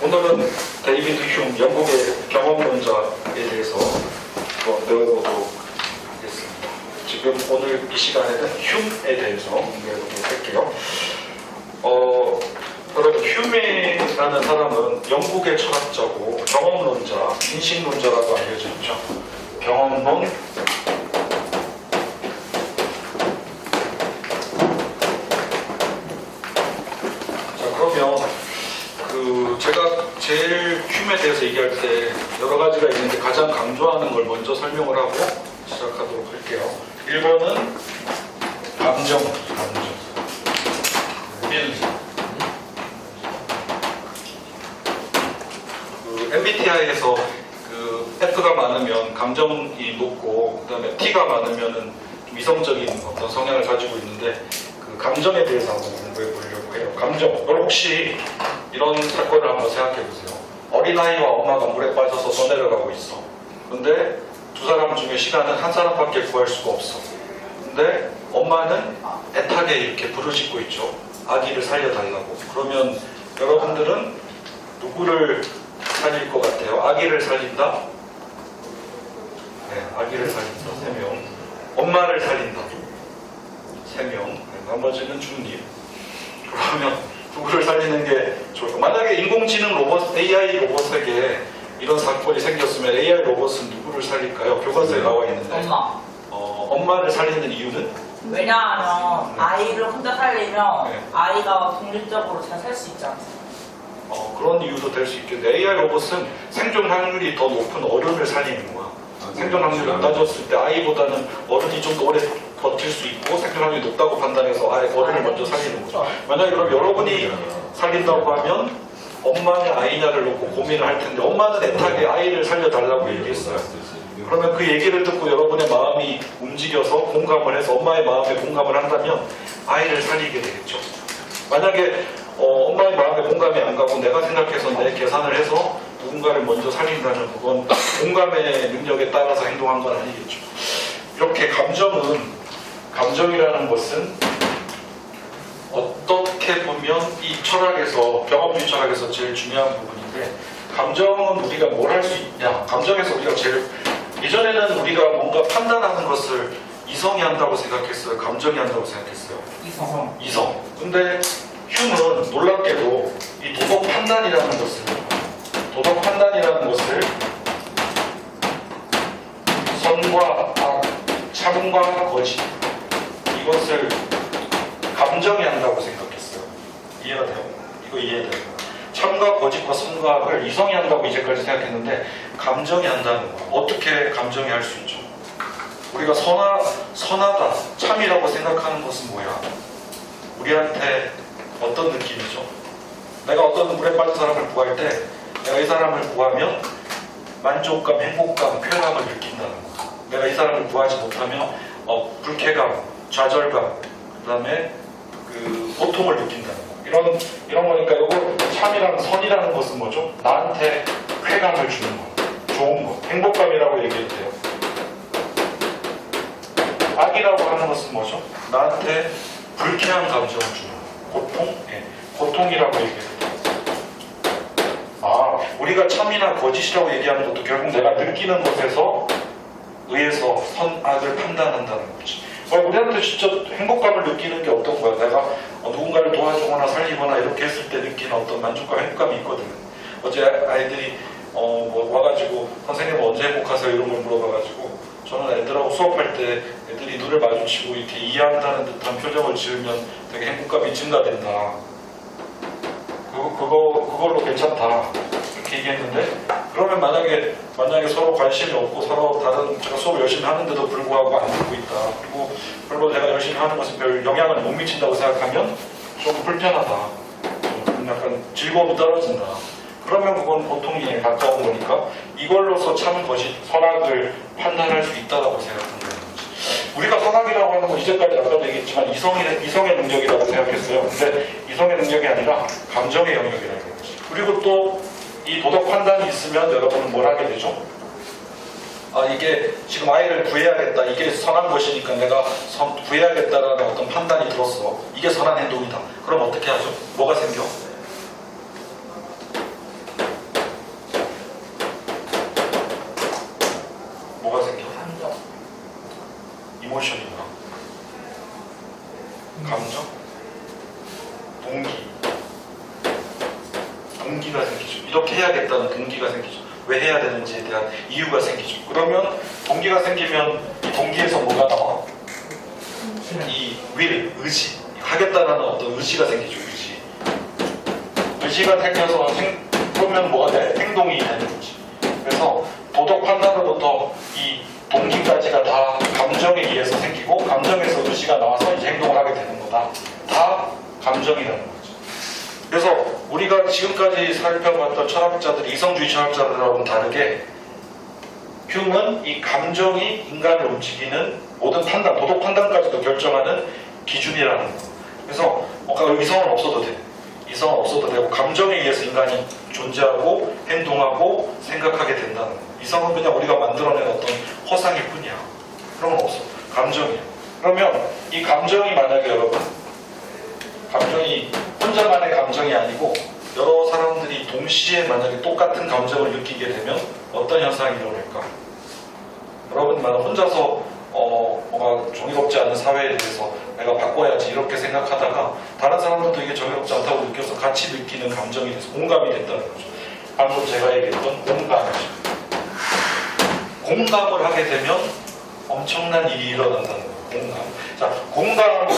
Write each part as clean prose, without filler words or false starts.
오늘은 데이비드 흉, 영국의 경험론자에 대해서 배워보도록 하겠습니다. 지금 오늘 이 시간에는 흉에 대해서 공부해보도록 할게요. 여러분, 휴메라는 사람은 영국의 철학자고 경험론자, 인식론자라고 알려져 있죠. 경험론, 제가 제일 휴메에 대해서 얘기할 때 여러 가지가 있는데 가장 강조하는 걸 먼저 설명을 하고 시작하도록 할게요. 1번은 감정. MBTI에서 F가 많으면 감정이 높고 그다음에 T가 많으면은 좀 이성적인 어떤 성향을 가지고 있는데 그 감정에 대해서 한번 공부해 보려고 해요. 감정. 여러분 혹시 이런 사건을 한번 생각해 보세요. 어린아이와 엄마가 물에 빠져서 떠내려가고 있어. 근데 두 사람 중에 시간은 한 사람밖에 구할 수가 없어. 근데 엄마는 애타게 이렇게 부르짖고 있죠. 아기를 살려달라고. 그러면 여러분들은 누구를 살릴 것 같아요? 아기를 살린다? 네, 아기를 살린다. 3명. 엄마를 살린다. 3명. 네, 나머지는 중립. 그러면 누구를 살리는 게 좋을까? 만약에 인공지능 로봇, AI 로봇에게 이런 사건이 생겼으면 AI 로봇은 누구를 살릴까요? 교과서에 나와 있는데 엄마를 살리는 이유는? 왜냐하면 아이를 혼자 살리면 네. 아이가 독립적으로 잘 살 수 있지 않습니까? 그런 이유도 될 수 있겠는데 AI 로봇은 생존 확률이 더 높은 어른을 살리는 거야. 생존 확률이 낮아졌을 때 아이보다는 어른이 좀 더 오래 버틸 수 있고 생존 확률이 높다고 판단해서 어른을 먼저 살리는 거죠. 만약에 그럼 여러분이 살린다고 하면 엄마냐 아이냐를 놓고 고민을 할 텐데 엄마는 애타게 아이를 살려달라고 얘기했어요. 그러면 그 얘기를 듣고 여러분의 마음이 움직여서 공감을 해서 엄마의 마음에 공감을 한다면 아이를 살리게 되겠죠. 만약에 엄마의 마음에 공감이 안 가고 내가 생각해서 내 계산을 해서 누군가를 먼저 살린다면 그건 공감의 능력에 따라서 행동한 건 아니겠죠. 이렇게 감정이라는 것은 어떻게 보면 이 철학에서, 경험주의 철학에서 제일 중요한 부분인데, 감정은 우리가 뭘 할 수 있냐? 감정에서 우리가 제일, 예전에는 우리가 뭔가 판단하는 것을 이성이 한다고 생각했어요? 감정이 한다고 생각했어요? 이성. 근데 흉은 놀랍게도 이 도덕 판단이라는 것을 선과 악, 참과 거짓, 이것을 감정이 한다고 생각했어요. 이해가 돼요? 이거 이해돼요? 참과 거짓과 선과 악을 이성이 한다고 이제까지 생각했는데 감정이 한다는 거야. 어떻게 감정이 할 수 있죠? 우리가 선하다, 참이라고 생각하는 것은 뭐야? 우리한테 어떤 느낌이죠? 내가 어떤 물에 빠진 사람을 구할 때 내가 이 사람을 구하면 만족감, 행복감, 쾌감을 느낀다는 거야. 내가 이 사람을 구하지 못하면 불쾌감, 좌절감, 그 다음에 고통을 느낀다는 거. 이런 거니까 이거 참이랑 선이라는 것은 뭐죠? 나한테 쾌감을 주는 거, 좋은 거, 행복감이라고 얘기해도 돼요. 악이라고 하는 것은 뭐죠? 나한테 불쾌한 감정을 주는 거, 고통? 예, 고통이라고 얘기해도 돼요. 우리가 참이나 거짓이라고 얘기하는 것도 결국 내가 느끼는 것에서 의해서 선, 악을 판단한다는 거지. 우리한테 진짜 행복감을 느끼는 게 어떤 거야? 내가 누군가를 도와주거나 살리거나 이렇게 했을 때 느끼는 어떤 만족감, 행복감이 있거든. 어제 아이들이 와가지고 선생님 언제 행복하세요? 이런 걸 물어봐가지고 저는 애들하고 수업할 때 애들이 눈을 마주치고 이렇게 이해한다는 듯한 표정을 지으면 되게 행복감이 증가된다. 그걸로 괜찮다. 이렇게 얘기했는데, 그러면 만약에 서로 관심이 없고 서로 다른 제가 수업을 열심히 하는데도 불구하고 안 듣고 있다. 그리고 별로 내가 열심히 하는 것에 별 영향을 못 미친다고 생각하면 좀 불편하다. 좀 약간 즐거움이 떨어진다. 그러면 그건 고통에 가까운 거니까 이걸로서 참 거짓, 선악을 판단할 수 있다고 생각한다는 거지. 우리가 선악이라고 하는 건 이제까지 아까도 얘기했지만 이성의 능력이라고 생각했어요. 근데 이성의 능력이 아니라 감정의 영역이라는 거지. 그리고 또 이 도덕 판단이 있으면 여러분은 뭘 하게 되죠? 이게 지금 아이를 구해야겠다. 이게 선한 것이니까 내가 구해야겠다라는 어떤 판단이 들었어. 이게 선한 행동이다. 그럼 어떻게 하죠? 뭐가 생겨? 동기가 생기죠. 이렇게 해야겠다는 동기가 생기죠. 왜 해야 되는지에 대한 이유가 생기죠. 그러면 동기가 생기면 이 동기에서 뭐가 나와? 이 will, 의지, 하겠다라는 어떤 의지가 생기죠. 의지가 생겨서 그러면 뭐가 돼? 행동이 되는 거지. 그래서 도덕 판단으로부터 이 동기까지가 다 감정에 의해서 생기고 감정에서 의지가 나와서 이제 행동을 하게 되는 거다. 다 감정이라는 거죠. 그래서 우리가 지금까지 살펴봤던 철학자들이 이성주의 철학자들하고는 다르게 흉은 이 감정이 인간을 움직이는 모든 판단, 도덕 판단까지도 결정하는 기준이라는 거. 그래서 이성은 없어도 돼. 이성은 없어도 되고 감정에 의해서 인간이 존재하고 행동하고 생각하게 된다는 거. 이성은 그냥 우리가 만들어낸 어떤 허상일 뿐이야. 그런 건 없어. 감정이야. 그러면 이 감정이 만약에 여러분 감정이 혼자만의 감정이 아니고 여러 사람들이 동시에 만약에 똑같은 감정을 느끼게 되면 어떤 현상이 일어날까? 여러분만 혼자서 뭔가 정의롭지 않은 사회에 대해서 내가 바꿔야지 이렇게 생각하다가 다른 사람들도 이게 정의롭지 않다고 느껴서 같이 느끼는 감정이 돼서 공감이 된다는 거죠. 방금 제가 얘기했던 공감이죠. 공감을 하게 되면 엄청난 일이 일어난다는 거예요. 공감. 자, 공감을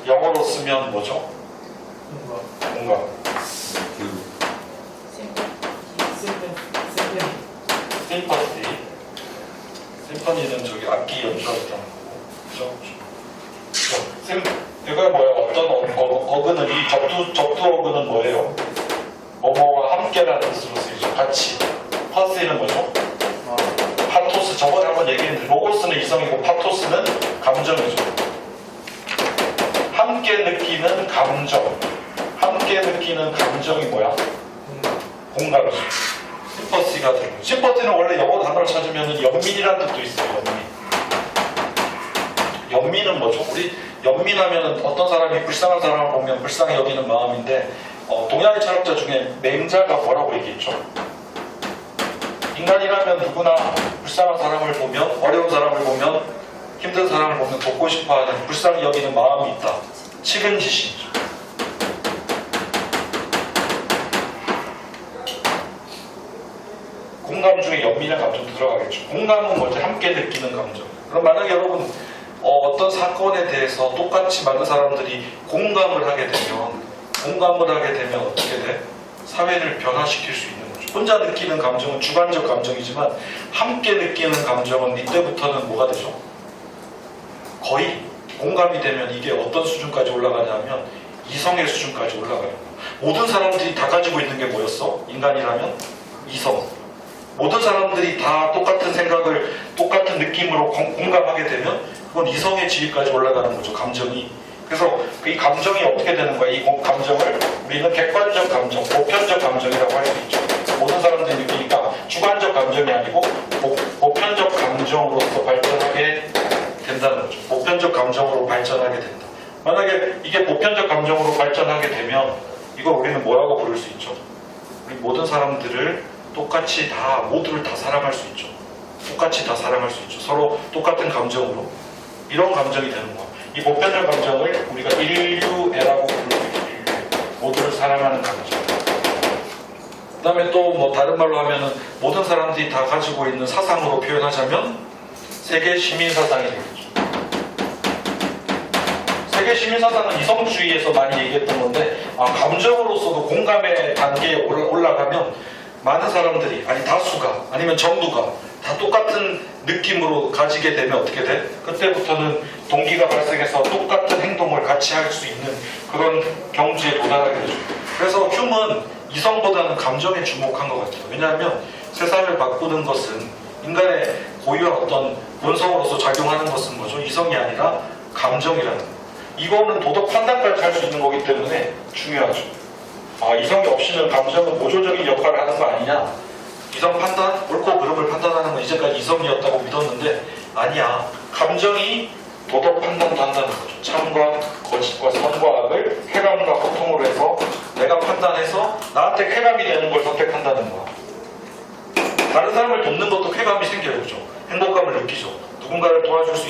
영어로 쓰면 뭐죠? 공감. 심퍼시. 심퍼니는 저기 악기 연주하는 거고, 그죠? 이거 뭐야? 어떤 어근은 이 접두 어근은 뭐예요? 뭐뭐와 함께라는 뜻으로 쓰이죠. 같이. 퍼스는 뭐죠? 파토스. 저번에 한번 얘기했는데 로고스는 이성이고 파토스는 감정이죠. 함께 느끼는 감정. 함께 느끼는 감정이 뭐야? 공감이죠. 심퍼시가 되고. 심퍼시는 원래 영어 단어를 찾으면 연민이라는 뜻도 있어요. 연민은 뭐죠? 우리 연민하면 어떤 사람이 불쌍한 사람을 보면 불쌍히 여기는 마음인데 동양의 철학자 중에 맹자가 뭐라고 얘기했죠? 인간이라면 누구나 불쌍한 사람을 보면 어려운 사람을 보면 힘든 사람을 보면 돕고 싶어하는 불쌍히 여기는 마음이 있다. 측은지심이죠. 공감 중에 연민의 감정도 들어가겠죠. 공감은 뭐지? 함께 느끼는 감정. 그럼 만약에 여러분 어떤 사건에 대해서 똑같이 많은 사람들이 공감을 하게 되면 어떻게 돼? 사회를 변화시킬 수 있는 거죠. 혼자 느끼는 감정은 주관적 감정이지만 함께 느끼는 감정은 이때부터는 뭐가 되죠? 거의 공감이 되면 이게 어떤 수준까지 올라가냐면 이성의 수준까지 올라가요. 모든 사람들이 다 가지고 있는 게 뭐였어? 인간이라면 이성. 모든 사람들이 다 똑같은 생각을 똑같은 느낌으로 공감하게 되면 그건 이성의 지위까지 올라가는 거죠. 감정이. 그래서 이 감정이 어떻게 되는 거야? 이 감정을 우리는 객관적 감정, 보편적 감정이라고 할 수 있죠. 모든 사람들이 느끼니까 주관적 감정이 아니고 보편적 감정으로서 발전하게 된다는 거죠. 보편적 감정으로 발전하게 된다. 만약에 이게 보편적 감정으로 발전하게 되면 이걸 우리는 뭐라고 부를 수 있죠? 우리 모든 사람들을 똑같이 모두를 다 사랑할 수 있죠. 똑같이 다 사랑할 수 있죠. 서로 똑같은 감정으로. 이런 감정이 되는 거야. 이 보편적 감정을 우리가 인류애라고 부르는 거예요. 모두를 사랑하는 감정. 그 다음에 또 뭐 다른 말로 하면은 모든 사람들이 다 가지고 있는 사상으로 표현하자면 세계 시민사상이 되겠죠. 세계 시민사상은 이성주의에서 많이 얘기했던 건데 감정으로서도 공감의 단계에 올라가면 많은 사람들이 다수가 아니면 전부가 다 똑같은 느낌으로 가지게 되면 어떻게 돼? 그때부터는 동기가 발생해서 똑같은 행동을 같이 할 수 있는 그런 경지에 도달하게 되죠. 그래서 흉은 이성보다는 감정에 주목한 것 같아요. 왜냐하면 세상을 바꾸는 것은 인간의 고유한 어떤 본성으로서 작용하는 것은 뭐죠? 이성이 아니라 감정이라는 거. 이거는 도덕 판단까지 할 수 있는 거기 때문에 중요하죠. 이성이 없이는 감정은 보조적인 역할을 하는 거 아니냐? 이성 판단, 옳고 그름을 판단하는 건 이제까지 이성이었다고 믿었는데 아니야. 감정이 도덕 판단도 한다는 거죠. 참과 거짓과 선과 악을 쾌감과 고통으로 해서 내가 판단해서 나한테 쾌감이 되는 걸 선택한다는 거야. 다른 사람을 돕는 것도 쾌감이 생겨요. 그죠? 행복감을 느끼죠. 누군가를 도와줄 수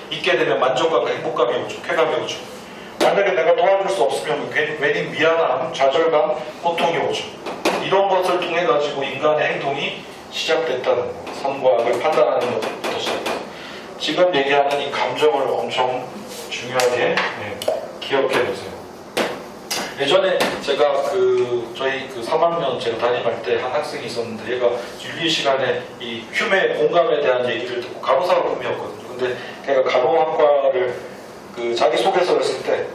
있게 되면 만족감과 행복감이 오죠. 쾌감이 오죠. 만약에 내가 도와줄 수 없으면 괜히 미안함, 좌절감, 고통이 오죠. 이런 것을 통해 가지고 인간의 행동이 시작됐다는 거. 선과 악을 판단하는 것부터 시작해서 지금 얘기하는 이 감정을 엄청 중요하게 기억해 보세요. 예전에 제가 저희 3학년 제가 담임할 때 한 학생이 있었는데 얘가 윤리 시간에 이 휴메 공감에 대한 얘기를 듣고 간호사가 꿈이었거든요. 근데 걔가 간호학과를 자기 소개서를 쓸 때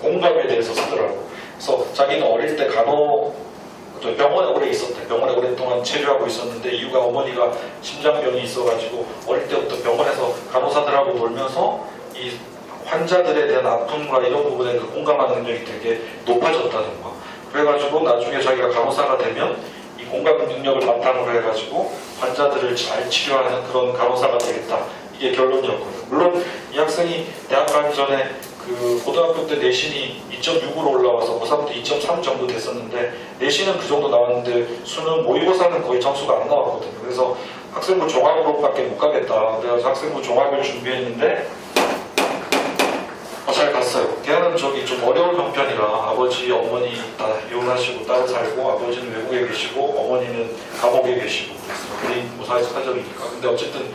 공감에 대해서 쓰더라고. 그래서 자기는 어릴 때 병원에 오래 있었대. 병원에 오랫동안 체류하고 있었는데 이유가 어머니가 심장병이 있어가지고 어릴 때부터 병원에서 간호사들하고 놀면서 이 환자들에 대한 아픔과 이런 부분에 공감하는 능력이 되게 높아졌다는 거야. 그래가지고 나중에 자기가 간호사가 되면 이 공감 능력을 바탕으로 해가지고 환자들을 잘 치료하는 그런 간호사가 되겠다. 이게 결론이었거든요. 물론 이 학생이 대학 가기 전에 고등학교 때 내신이 2.6으로 올라와서 고3 때 2.3 정도 됐었는데 내신은 그 정도 나왔는데 수능 모의고사는 거의 점수가 안 나왔거든요. 그래서 학생부 종합으로밖에 못 가겠다. 그래서 학생부 종합을 준비했는데 잘 갔어요. 걔는 좀 어려운 형편이라 아버지, 어머니 다 이혼하시고 따로 살고 아버지는 외국에 계시고 어머니는 감옥에 계시고 그랬어요. 개인 사회적 사정이니까. 근데 어쨌든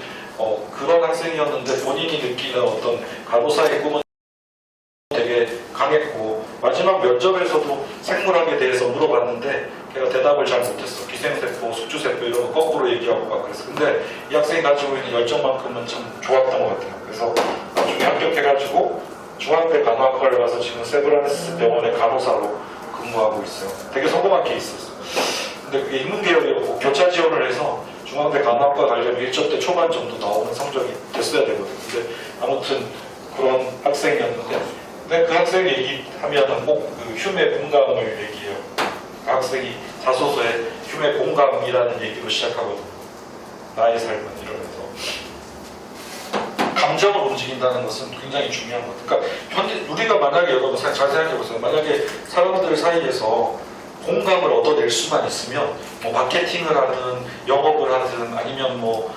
그런 학생이었는데 본인이 느끼는 어떤 간호사의 꿈은 되게 강했고 마지막 면접에서도 생물학에 대해서 물어봤는데 걔가 대답을 잘 못했어. 기생세포, 숙주세포 이런 거 거꾸로 얘기하고 막 그랬어. 근데 이 학생이 가지고 있는 열정만큼은 참 좋았던 것 같아요. 그래서 나중에 합격해가지고 중앙대 간호학과를 가서 지금 세브란스 병원의 간호사로 근무하고 있어요. 되게 성공한 케이스였어요. 근데 그게 인문계열이었고 교차 지원을 해서 중앙대 간호학과 가려면 1점대 초반 정도 나오는 성적이 됐어야 되거든요. 근데 아무튼 그런 학생이었는데 근데 그 학생 얘기하면은 꼭 휴메 공감을 얘기해요. 그 학생이 자소서에 휴메 공감이라는 얘기로 시작하거든요. 나의 삶은 이러면서 감정을 움직인다는 것은 굉장히 중요한 것 같아요. 그러니까 우리가 만약에 여러분 잘 생각해보세요. 만약에 사람들 사이에서 공감을 얻어낼 수만 있으면 뭐 마케팅을 하든 영업을 하든 아니면 뭐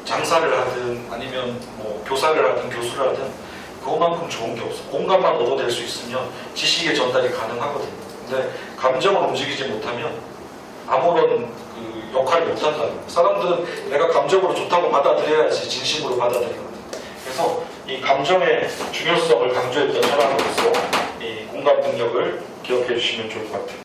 장사를 하든 아니면 뭐 교사를 하든 교수를 하든 그것만큼 좋은 게 없어. 공감만 얻어낼 수 있으면 지식의 전달이 가능하거든요. 근데 감정을 움직이지 못하면 아무런 역할을 못한다는 거예요. 사람들은 내가 감정으로 좋다고 받아들여야지 진심으로 받아들이거든요. 그래서 이 감정의 중요성을 강조했던 사람으로서 이 공감 능력을 기억해 주시면 좋을 것 같아요.